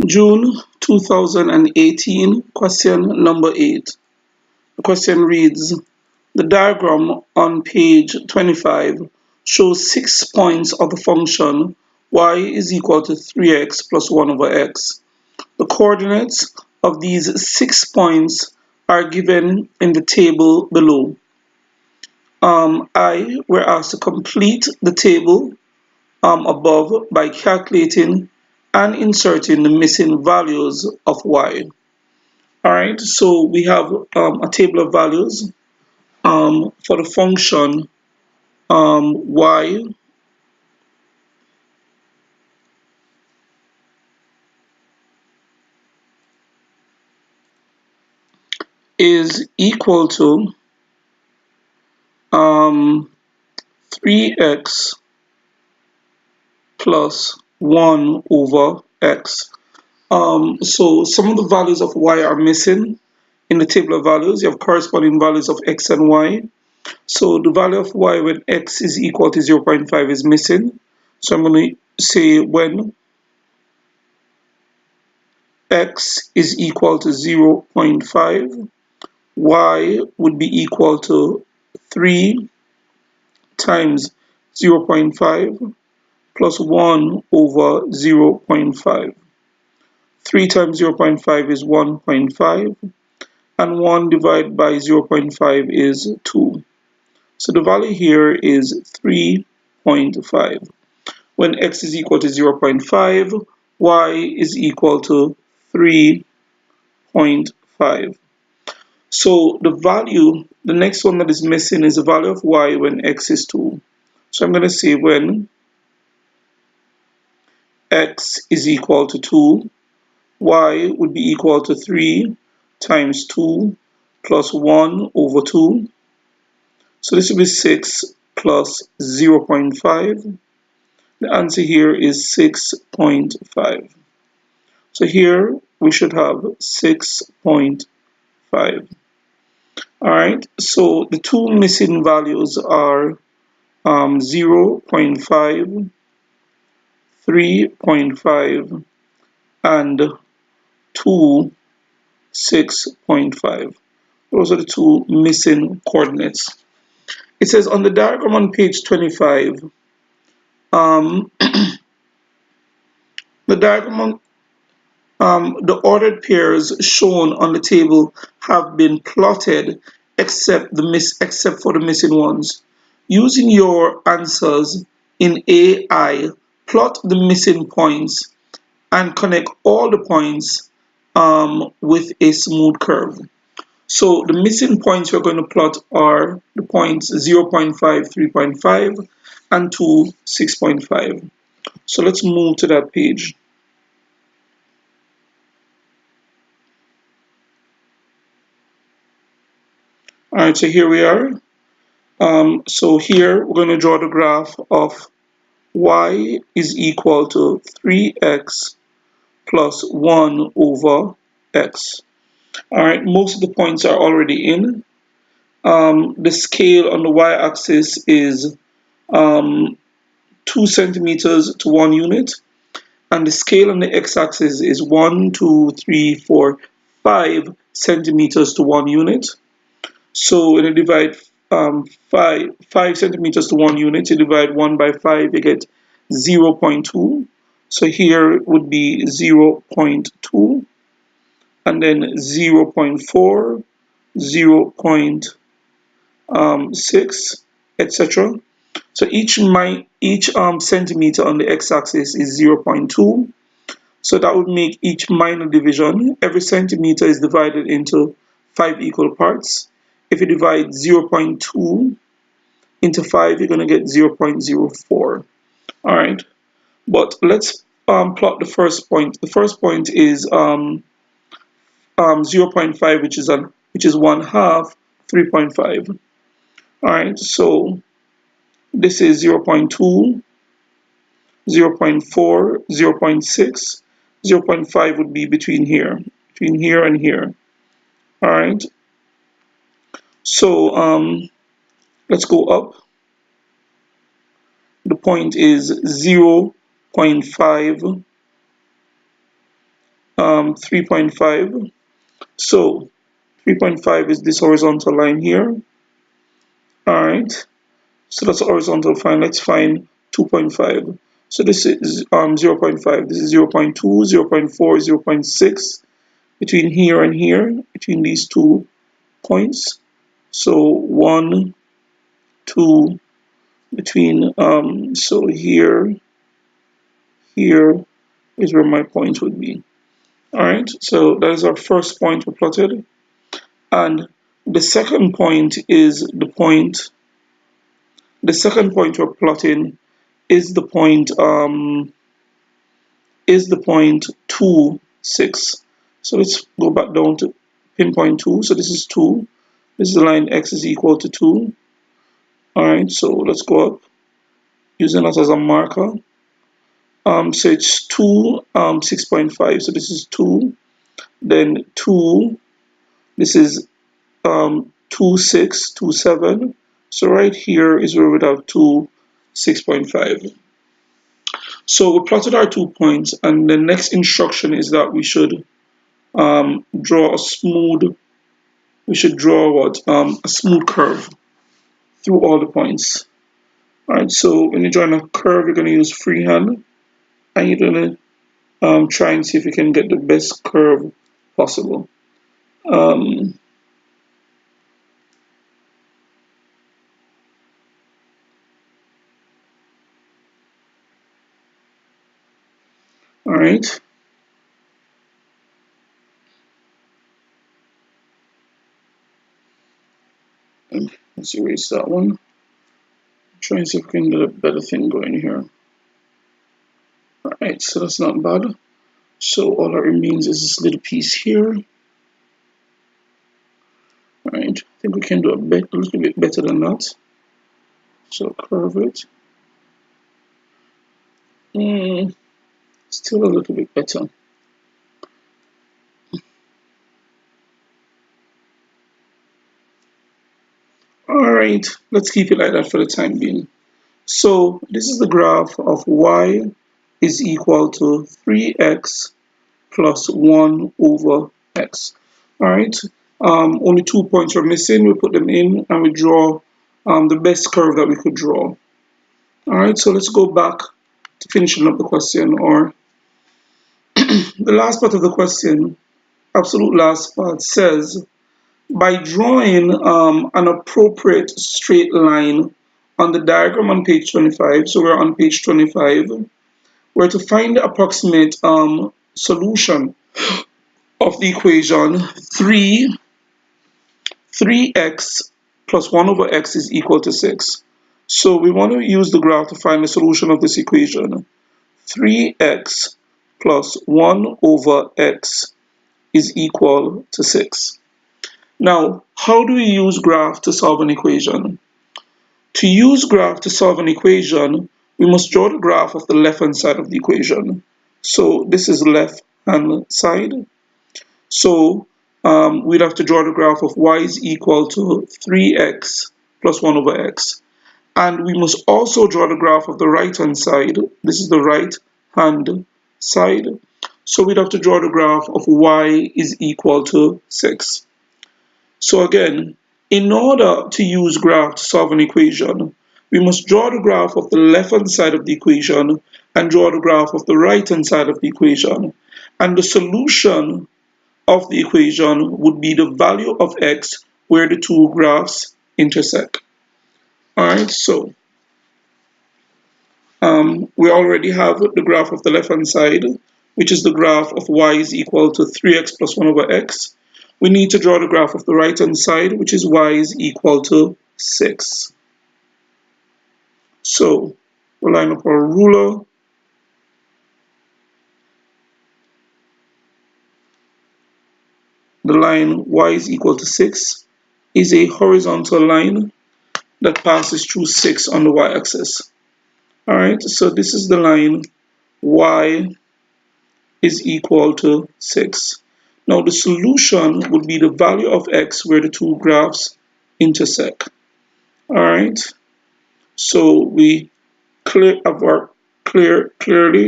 June 2018, question number 8. The question reads, the diagram on page 25 shows 6 points of the function y is equal to 3x plus 1 over x. The coordinates of these 6 points are given in the table below. We're asked to complete the table above by calculating and inserting the missing values of y. Alright, so we have a table of values for the function y is equal to 3x plus 1 over x. So some of the values of y are missing in the table of values. You have corresponding values of x and y. So the value of y when x is equal to 0.5 is missing. So I'm going to say when x is equal to 0.5, y would be equal to 3 times 0.5 plus 1 over 0.5. 3 times 0.5 is 1.5, and 1 divided by 0.5 is 2. So the value here is 3.5. When x is equal to 0.5, y is equal to 3.5. So the next one that is missing is the value of y when x is 2. So I'm going to say when x is equal to 2, y would be equal to 3 times 2 plus 1 over 2. So this will be 6 plus 0.5. The answer here is 6.5. So here we should have 6.5. Alright, so the two missing values are 0.5, 3.5, and 2, 6.5. Those are the two missing coordinates. It says on the diagram on page 25, the diagram the ordered pairs shown on the table have been plotted except for the missing ones. Using your answers in AI, plot the missing points and connect all the points with a smooth curve. So the missing points we're going to plot are the points 0.5, 3.5, and 2, 6.5. So let's move to that page. Alright, so here we are. So here we're going to draw the graph of y is equal to 3x plus 1 over x. Alright, most of the points are already in. The scale on the y-axis is 2 centimeters to 1 unit, and the scale on the x-axis is 1, 2, 3, 4, 5 centimeters to 1 unit. So when you divide 5 centimeters to 1 unit, you divide 1 by 5, you get 0.2. So here it would be 0.2, and then 0.4, 0.6, etc. So each centimeter on the x-axis is 0.2. So that would make each minor division. Every centimeter is divided into 5 equal parts. If you divide 0.2 into 5, you're going to get 0.04. All right. But let's plot the first point. The first point is 0.5, which is 1 half 3.5. All right. So this is 0.2, 0.4, 0.6. 0.5 would be between here and here. All right. So let's go up. The point is 0.5 3.5. So 3.5 is this horizontal line here. All right. So that's a horizontal line. Let's find 2.5. So this is 0 0.5. This is 0 0.2, 0 0.4, 0 0.6 between here and here, between these 2 points. So 1, 2, between so here is where my point would be. All right, so that is our first point we plotted, and the second point is the second point we're plotting is the point 2, 6. So let's go back down to pinpoint 2. So this is 2. This is the line x is equal to 2. All right, so let's go up using that as a marker. So it's 2, 6.5. So this is 2, then 2. This is 2, 6, 2, 7. So right here is where we'd have 2, 6.5. So we plotted our 2 points, and the next instruction is that we should draw a smooth. We should draw what a smooth curve through all the points. All right. So when you're drawing a curve, you're going to use freehand, and you're going to try and see if you can get the best curve possible. All right. Let's erase that one. Try and see if we can get a better thing going here. All right. So that's not bad. So all that remains is this little piece here. All right. I think we can do a little bit better than that. So curve it. Still a little bit better. All right, let's keep it like that for the time being. So this is the graph of y is equal to 3x plus 1 over x. All right, only 2 points are missing. We put them in and we draw the best curve that we could draw. All right, so let's go back to finishing up the question, or the last part of the question, absolute last part, says by drawing an appropriate straight line on the diagram on page 25, so we're on page 25, we're to find the approximate solution of the equation 3x plus 1 over x is equal to 6. So we want to use the graph to find the solution of this equation. 3x plus 1 over x is equal to 6. Now, how do we use graph to solve an equation? To use graph to solve an equation, we must draw the graph of the left-hand side of the equation. So this is left-hand side. So we'd have to draw the graph of y is equal to 3x plus 1 over x. And we must also draw the graph of the right-hand side. This is the right-hand side. So we'd have to draw the graph of y is equal to 6. So again, in order to use graph to solve an equation, we must draw the graph of the left-hand side of the equation and draw the graph of the right-hand side of the equation. And the solution of the equation would be the value of x where the two graphs intersect. All right, so we already have the graph of the left-hand side, which is the graph of y is equal to 3x plus 1 over x. We need to draw the graph of the right-hand side, which is y is equal to 6. So we'll line up our ruler. The line y is equal to 6 is a horizontal line that passes through 6 on the y-axis. All right, so this is the line y is equal to 6. Now the solution would be the value of x where the two graphs intersect. All right, so we clearly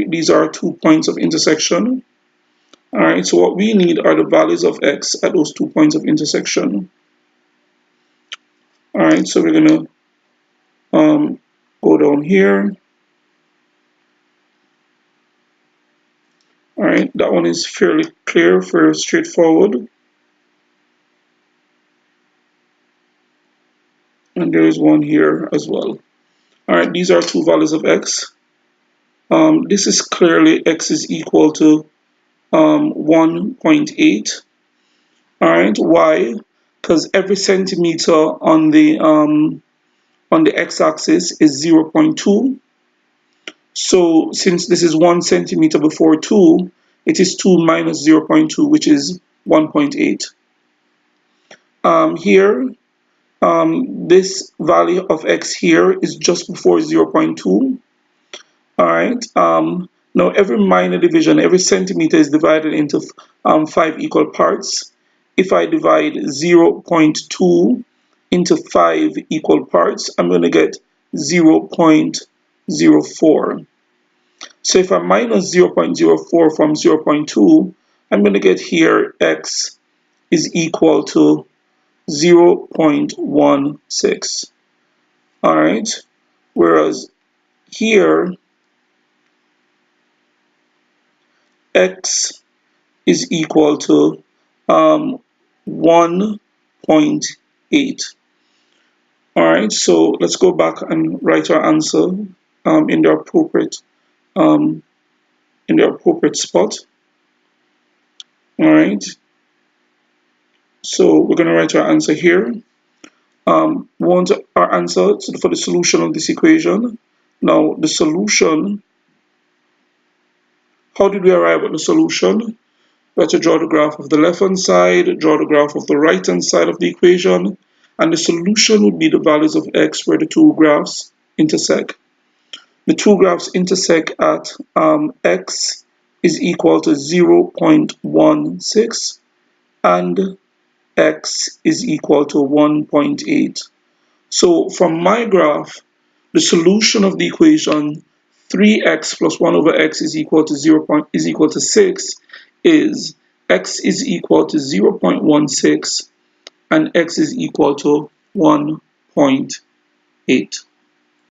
these are 2 points of intersection. All right, so what we need are the values of x at those 2 points of intersection. All right, so we're gonna go down here. All right, that one is fairly clear, fairly straightforward. And there is one here as well. All right, these are two values of x. This is clearly x is equal to 1.8. All right, why? Because every centimeter on the x-axis is 0.2. So since this is 1 centimeter before 2, it is 2 minus 0.2, which is 1.8. Here, this value of x here is just before 0.2. All right. Now every minor division, every centimeter is divided into 5 equal parts. If I divide 0.2 into 5 equal parts, I'm going to get 0.04. So if I minus 0.04 from 0.2, I'm going to get here x is equal to 0.16. All right. Whereas here, x is equal to 1.8. All right, so let's go back and write our answer in the um, appropriate spot. All right, so we're going to write our answer here. We want our answer for the solution of this equation. Now, the solution, how did we arrive at the solution? We have to draw the graph of the left-hand side, draw the graph of the right-hand side of the equation, and the solution would be the values of x where the two graphs intersect. The two graphs intersect at x is equal to 0.16 and x is equal to 1.8. So from my graph, the solution of the equation 3x plus 1 over x is equal to 6 is x is equal to 0.16 and x is equal to 1.8.